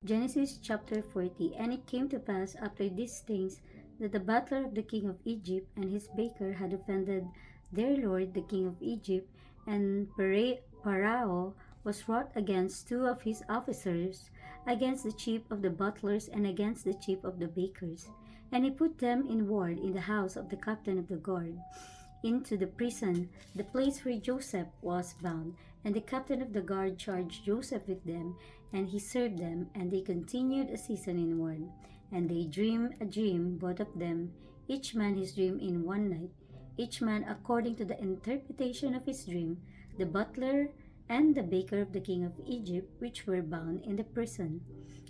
Genesis chapter 40. And it came to pass after these things that the butler of the king of Egypt and his baker had offended their lord the king of Egypt, and Pharaoh was wroth against two of his officers, against the chief of the butlers and against the chief of the bakers. And he put them in ward in the house of the captain of the guard, into the prison, the place where Joseph was bound. And the captain of the guard charged Joseph with them, and he served them, and they continued a season in ward. And they dreamed a dream, both of them, each man his dream in one night, each man according to the interpretation of his dream, the butler and the baker of the king of Egypt, which were bound in the prison.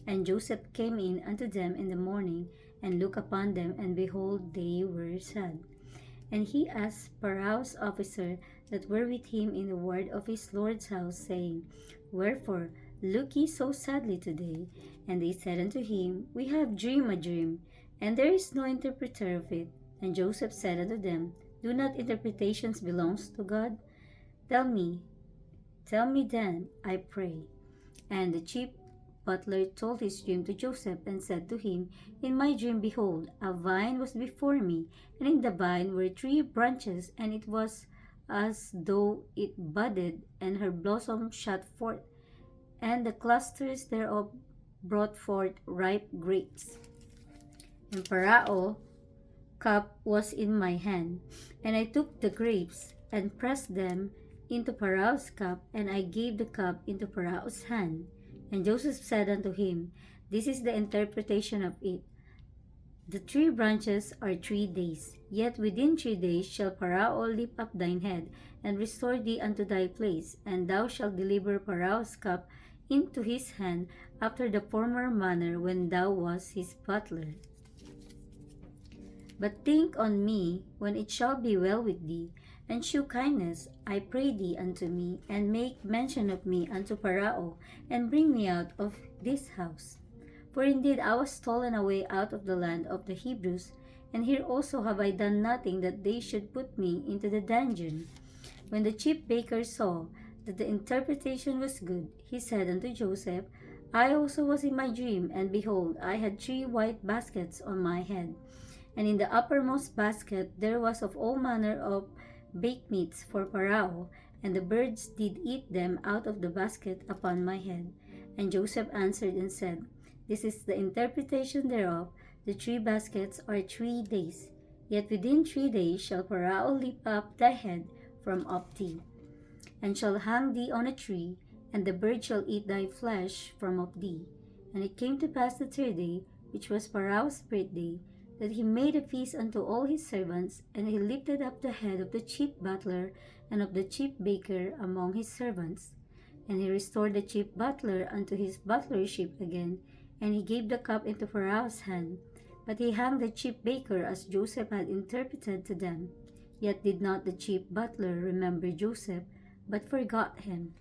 And Joseph came in unto them in the morning, and looked upon them, and behold, they were sad. And he asked Pharaoh's officer that were with him in the ward of his lord's house, saying, Wherefore look ye so sadly today? And they said unto him, We have dreamed a dream, and there is no interpreter of it. And Joseph said unto them, Do not interpretations belong to God? Tell me then, I pray. And the chief butler told his dream to Joseph, and said to him, In my dream, behold, a vine was before me, and in the vine were 3 branches, and it was as though it budded, and her blossom shot forth, and the clusters thereof brought forth ripe grapes. And Pharaoh's cup was in my hand, and I took the grapes, and pressed them into Pharaoh's cup, and I gave the cup into Pharaoh's hand. And Joseph said unto him, This is the interpretation of it. The 3 branches are 3 days. Yet within 3 days shall Pharaoh lift up thine head, and restore thee unto thy place, and thou shalt deliver Pharaoh's cup into his hand, after the former manner when thou wast his butler. But think on me when it shall be well with thee, and shew kindness, I pray thee, unto me, and make mention of me unto Pharaoh, and bring me out of this house. For indeed I was stolen away out of the land of the Hebrews, and here also have I done nothing that they should put me into the dungeon. When the chief baker saw that the interpretation was good, he said unto Joseph, I also was in my dream, and behold, I had 3 white baskets on my head. And in the uppermost basket there was of all manner of baked meats for Pharaoh, and the birds did eat them out of the basket upon my head. And Joseph answered and said, This is the interpretation thereof. The 3 baskets are 3 days. Yet within 3 days shall Pharaoh lift up thy head from off thee, and shall hang thee on a tree, and the bird shall eat thy flesh from off thee. And it came to pass the 3rd day, which was Pharaoh's birthday, that he made a feast unto all his servants, and he lifted up the head of the chief butler and of the chief baker among his servants. And he restored the chief butler unto his butlership again, and he gave the cup into Pharaoh's hand. But he hanged the chief baker as Joseph had interpreted to them. Yet did not the chief butler remember Joseph, but forgot him.